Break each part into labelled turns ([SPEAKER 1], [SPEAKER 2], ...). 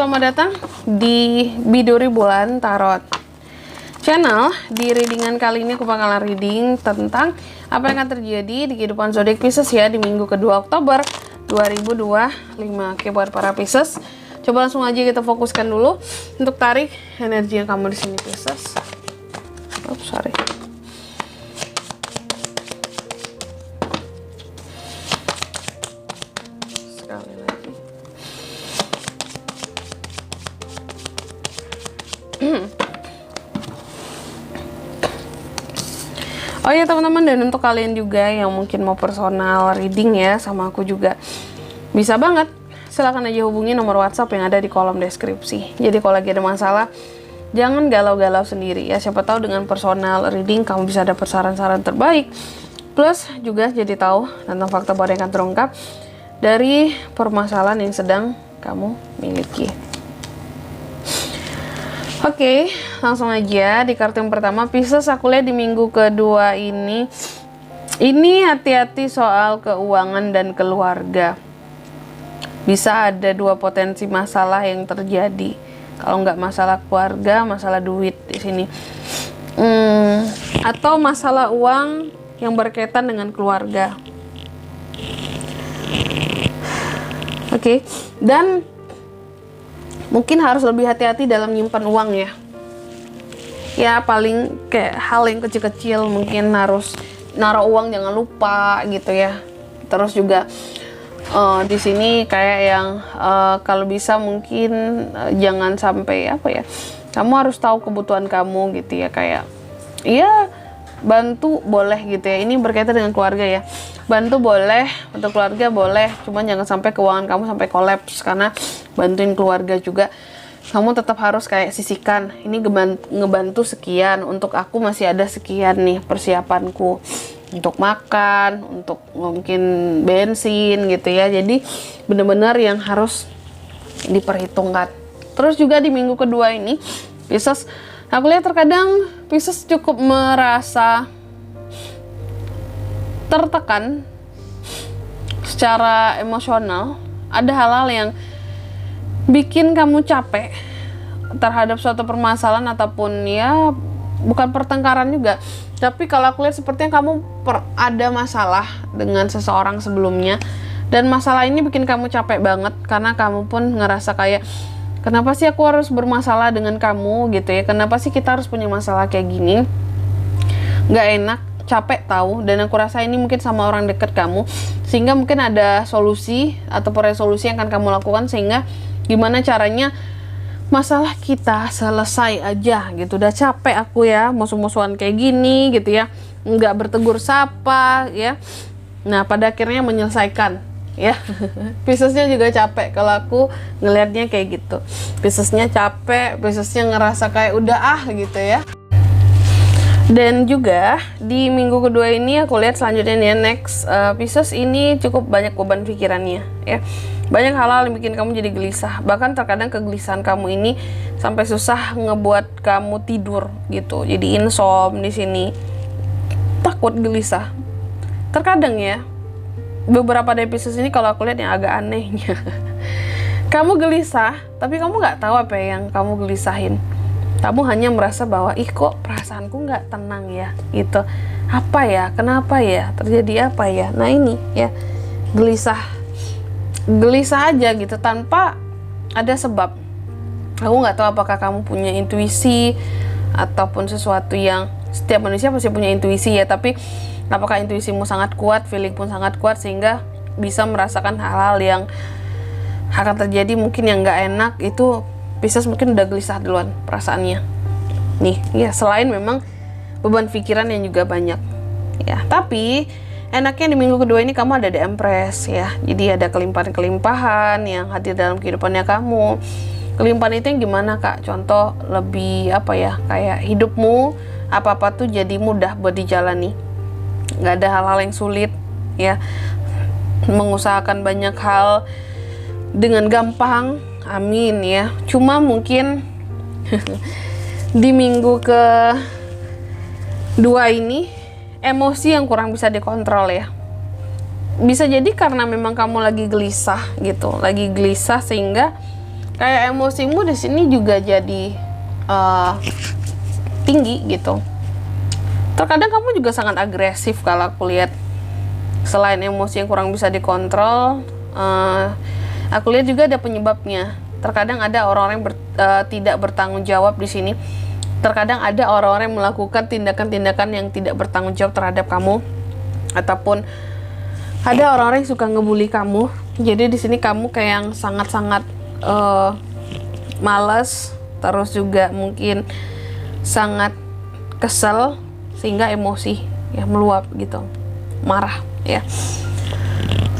[SPEAKER 1] selamat datang di Biduri Bulan Tarot Channel. Di readingan kali ini aku bakalan reading tentang apa yang akan terjadi di kehidupan zodiak Pisces ya di minggu kedua Oktober 2025. Oke, buat para Pisces, coba langsung aja kita fokuskan dulu untuk tarik energi yang kamu di sini Pisces. Oops, sorry. Sekali lagi. Oh ya teman-teman, dan untuk kalian juga yang mungkin mau personal reading ya sama aku juga, bisa banget, silahkan aja hubungi nomor WhatsApp yang ada di kolom deskripsi. Jadi kalau lagi ada masalah, jangan galau-galau sendiri ya, siapa tahu dengan personal reading kamu bisa dapat saran-saran terbaik, plus juga jadi tahu tentang fakta baru yang akan terungkap dari permasalahan yang sedang kamu miliki. Oke, langsung aja di kartu yang pertama Pisces. Aku lihat di minggu kedua ini hati-hati soal keuangan dan keluarga. Bisa ada dua potensi masalah yang terjadi. Kalau nggak masalah keluarga, masalah duit di sini, atau masalah uang yang berkaitan dengan keluarga. Oke, dan mungkin harus lebih hati-hati dalam nyimpan uang ya. Ya paling kayak hal yang kecil-kecil, mungkin harus naruh uang jangan lupa gitu ya. Terus juga di sini kayak yang kalau bisa mungkin jangan sampai apa ya. Kamu harus tahu kebutuhan kamu gitu ya, kayak ya bantu boleh gitu ya. Ini berkaitan dengan keluarga ya. Bantu boleh, untuk keluarga boleh, cuman jangan sampai keuangan kamu sampai kolaps karena bantuin keluarga juga. Kamu tetap harus kayak sisihkan, ini ngebantu sekian, untuk aku masih ada sekian nih persiapanku untuk makan, untuk mungkin bensin gitu ya. Jadi benar-benar yang harus diperhitungkan. Terus juga di minggu kedua ini Pisces, aku lihat terkadang Pisces cukup merasa tertekan secara emosional. Ada hal-hal yang bikin kamu capek terhadap suatu permasalahan ataupun ya bukan pertengkaran juga, tapi kalau aku lihat sepertinya kamu ada masalah dengan seseorang sebelumnya, dan masalah ini bikin kamu capek banget karena kamu pun ngerasa kayak kenapa sih aku harus bermasalah dengan kamu gitu ya, kenapa sih kita harus punya masalah kayak gini, nggak enak, capek tahu. Dan aku rasa ini mungkin sama orang dekat kamu, sehingga mungkin ada solusi atau resolusi yang akan kamu lakukan, sehingga gimana caranya masalah kita selesai aja gitu. Udah capek aku ya musuh-musuhan kayak gini gitu ya, nggak bertegur sapa ya. Nah pada akhirnya menyelesaikan ya. Piscesnya juga capek kalau aku ngelihatnya kayak gitu. Piscesnya capek, Piscesnya ngerasa kayak udah gitu ya. Dan juga di minggu kedua ini aku lihat selanjutnya nih next Pisces ini cukup banyak beban pikirannya ya. Banyak hal-hal yang bikin kamu jadi gelisah. Bahkan terkadang kegelisahan kamu ini sampai susah ngebuat kamu tidur gitu. Jadi insomnia di sini. Takut gelisah. Terkadang ya beberapa dari Pisces ini kalau aku lihat yang agak anehnya. Kamu gelisah, tapi kamu nggak tahu apa yang kamu gelisahin. Kamu hanya merasa bahwa ih kok perasaanku nggak tenang ya gitu, apa ya, kenapa ya, terjadi apa ya. Nah ini ya gelisah aja gitu tanpa ada sebab. Aku nggak tahu apakah kamu punya intuisi ataupun sesuatu yang setiap manusia pasti punya intuisi ya, tapi apakah intuisimu sangat kuat, feeling pun sangat kuat sehingga bisa merasakan hal-hal yang akan terjadi mungkin yang nggak enak. Itu Pisces mungkin udah gelisah duluan perasaannya nih ya, selain memang beban pikiran yang juga banyak ya. Tapi enaknya di minggu kedua ini kamu ada di Empress ya, jadi ada kelimpahan-kelimpahan yang hadir dalam kehidupannya kamu. Kelimpahan itu yang gimana kak? Contoh lebih apa ya, kayak hidupmu apa-apa tuh jadi mudah buat dijalani, nggak ada hal-hal yang sulit ya, mengusahakan banyak hal dengan gampang. Amin ya. Cuma mungkin di minggu kedua ini emosi yang kurang bisa dikontrol ya. Bisa jadi karena memang kamu lagi gelisah gitu, lagi gelisah sehingga kayak emosimu di sini juga jadi tinggi gitu. Terkadang kamu juga sangat agresif kalau aku lihat. Selain emosi yang kurang bisa dikontrol, aku lihat juga ada penyebabnya. Terkadang ada orang-orang tidak bertanggung jawab di sini. Terkadang ada orang-orang yang melakukan tindakan-tindakan yang tidak bertanggung jawab terhadap kamu, ataupun ada orang-orang yang suka ngebully kamu. Jadi di sini kamu kayak yang sangat-sangat malas, terus juga mungkin sangat kesel sehingga emosi ya meluap gitu, marah ya.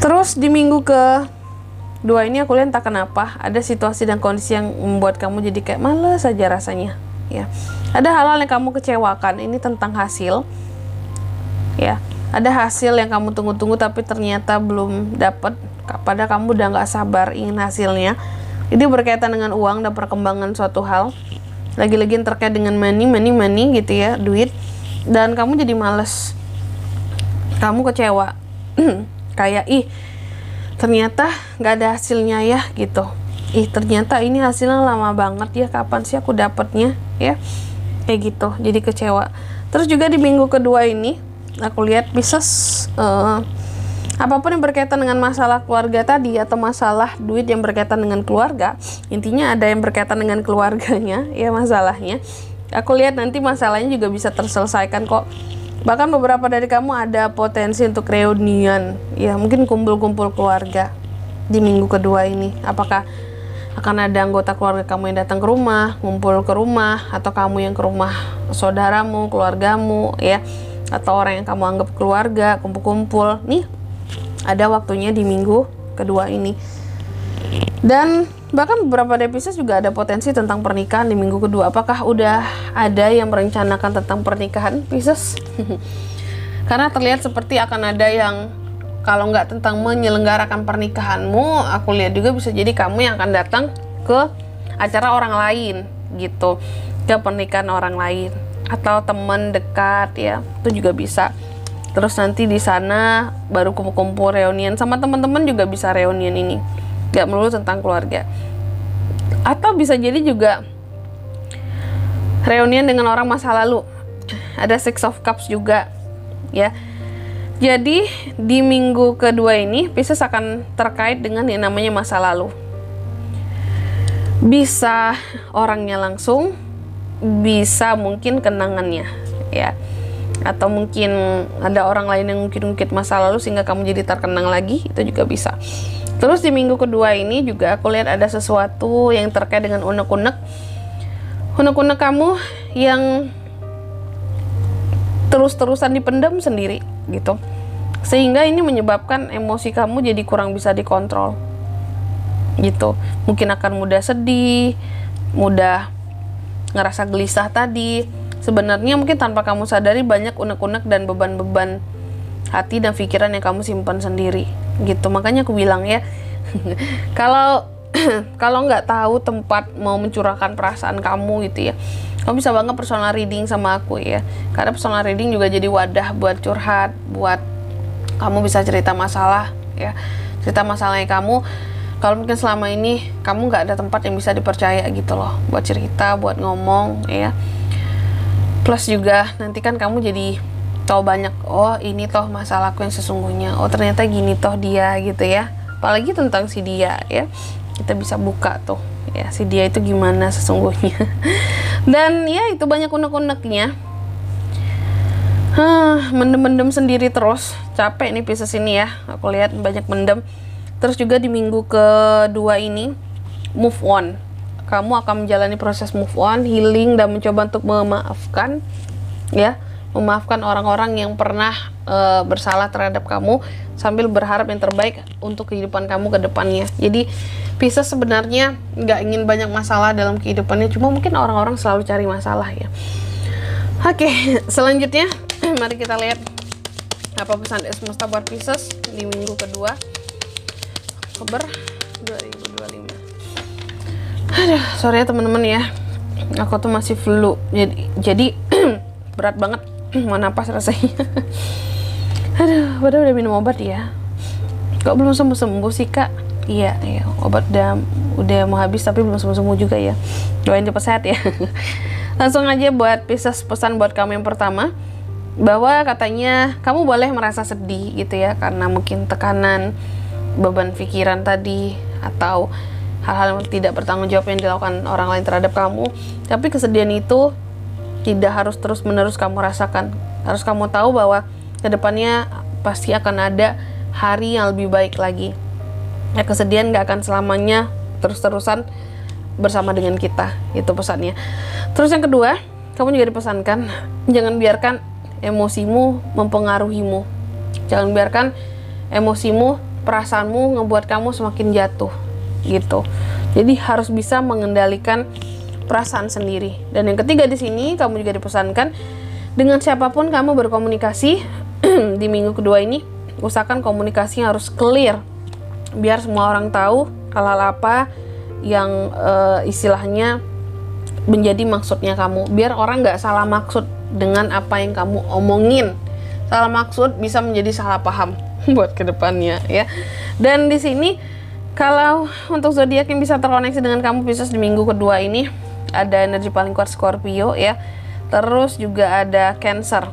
[SPEAKER 1] Terus di minggu kedua ini aku lihat entah kenapa ada situasi dan kondisi yang membuat kamu jadi kayak malas saja rasanya ya. Ada hal-hal yang kamu kecewakan, ini tentang hasil ya. Ada hasil yang kamu tunggu-tunggu tapi ternyata belum dapat, padahal kamu udah nggak sabar ingin hasilnya. Ini berkaitan dengan uang dan perkembangan suatu hal, lagi-lagi yang terkait dengan money gitu ya, duit. Dan kamu jadi males, kamu kecewa kayak ternyata nggak ada hasilnya ya gitu. Ternyata ini hasilnya lama banget ya, kapan sih aku dapatnya ya, kayak gitu, jadi kecewa. Terus juga di minggu kedua ini aku lihat Pisces, apapun yang berkaitan dengan masalah keluarga tadi atau masalah duit yang berkaitan dengan keluarga, intinya ada yang berkaitan dengan keluarganya ya masalahnya. Aku lihat nanti masalahnya juga bisa terselesaikan kok. Bahkan beberapa dari kamu ada potensi untuk reunian ya, mungkin kumpul-kumpul keluarga di minggu kedua ini. Apakah akan ada anggota keluarga kamu yang datang ke rumah, ngumpul ke rumah, atau kamu yang ke rumah saudaramu, keluargamu ya, atau orang yang kamu anggap keluarga, kumpul-kumpul nih. Ada waktunya di minggu kedua ini. Dan bahkan beberapa dari Pisces juga ada potensi tentang pernikahan di minggu kedua. Apakah udah ada yang merencanakan tentang pernikahan Pisces? Karena terlihat seperti akan ada yang, kalau nggak tentang menyelenggarakan pernikahanmu, aku lihat juga bisa jadi kamu yang akan datang ke acara orang lain gitu, ke pernikahan orang lain atau teman dekat ya, itu juga bisa. Terus nanti di sana baru kumpul-kumpul reunian sama teman-teman, juga bisa reunian ini, nggak melulu tentang keluarga. Atau bisa jadi juga reunian dengan orang masa lalu. Ada Six of Cups juga ya. Jadi di minggu kedua ini Pisces akan terkait dengan yang namanya masa lalu. Bisa orangnya langsung, bisa mungkin kenangannya ya, atau mungkin ada orang lain yang mungkin masa lalu sehingga kamu jadi terkenang lagi, itu juga bisa. Terus di minggu kedua ini juga aku lihat ada sesuatu yang terkait dengan unek-unek kamu yang terus-terusan dipendam sendiri gitu, sehingga ini menyebabkan emosi kamu jadi kurang bisa dikontrol gitu. Mungkin akan mudah sedih, mudah ngerasa gelisah tadi. Sebenarnya mungkin tanpa kamu sadari banyak unek-unek dan beban-beban hati dan pikiran yang kamu simpan sendiri gitu. Makanya aku bilang ya, kalau nggak tahu tempat mau mencurahkan perasaan kamu gitu ya, kamu bisa banget personal reading sama aku ya. Karena personal reading juga jadi wadah buat curhat, buat kamu bisa cerita masalah ya, cerita masalahnya kamu. Kalau mungkin selama ini kamu nggak ada tempat yang bisa dipercaya gitu loh, buat cerita, buat ngomong ya. Plus juga nanti kan kamu jadi tahu banyak, oh ini toh masalahku yang sesungguhnya, oh ternyata gini toh dia gitu ya. Apalagi tentang si dia ya, kita bisa buka tuh ya, si dia itu gimana sesungguhnya. Dan ya itu banyak unek-uneknya. Mendem-mendem sendiri terus, capek nih Pisces ini ya, aku lihat banyak mendem. Terus juga di minggu kedua ini move on, kamu akan menjalani proses move on, healing, dan mencoba untuk memaafkan ya, memaafkan orang-orang yang pernah bersalah terhadap kamu, sambil berharap yang terbaik untuk kehidupan kamu ke depannya. Jadi Pisces sebenarnya nggak ingin banyak masalah dalam kehidupannya, cuma mungkin orang-orang selalu cari masalah ya. Oke, selanjutnya mari kita lihat apa pesan dari semesta buat Pisces di minggu kedua Oktober 2025. Aduh, sorry ya teman-teman ya, aku tuh masih flu, jadi berat banget mau napas rasanya. Aduh, padahal udah minum obat ya, kok belum sembuh-sembuh sih kak. Iya, iya, obat udah mau habis tapi belum sembuh-sembuh juga ya. Doain cepat sehat ya. Langsung aja buat Pisces, pesan buat kamu yang pertama, bahwa katanya kamu boleh merasa sedih gitu ya, karena mungkin tekanan, beban pikiran tadi, atau hal-hal yang tidak bertanggung jawab yang dilakukan orang lain terhadap kamu. Tapi kesedihan itu tidak harus terus-menerus kamu rasakan. Harus kamu tahu bahwa kedepannya pasti akan ada hari yang lebih baik lagi. Ya, kesedihan gak akan selamanya terus-terusan bersama dengan kita. Itu pesannya. Terus yang kedua, kamu juga dipesankan, jangan biarkan emosimu mempengaruhimu. Jangan biarkan emosimu, perasaanmu ngebuat kamu semakin jatuh gitu. Jadi harus bisa mengendalikan perasaan sendiri. Dan yang ketiga di sini, kamu juga dipesankan, dengan siapapun kamu berkomunikasi di minggu kedua ini, usahakan komunikasinya harus clear, biar semua orang tahu hal-hal apa yang istilahnya menjadi maksudnya kamu, biar orang nggak salah maksud dengan apa yang kamu omongin. Salah maksud bisa menjadi salah paham buat kedepannya ya. Dan di sini kalau untuk zodiak yang bisa terkoneksi dengan kamu Pisces di minggu kedua ini, ada energi paling kuat Scorpio ya, terus juga ada Cancer.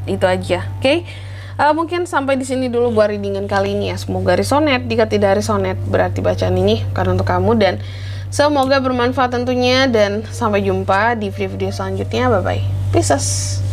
[SPEAKER 1] Itu aja, oke? Mungkin sampai di sini dulu buat readingan kali ini ya. Semoga resonate. Jika tidak resonate, berarti bacaan ini karena untuk kamu, dan semoga bermanfaat tentunya. Dan sampai jumpa di video selanjutnya. Bye bye, Pisces.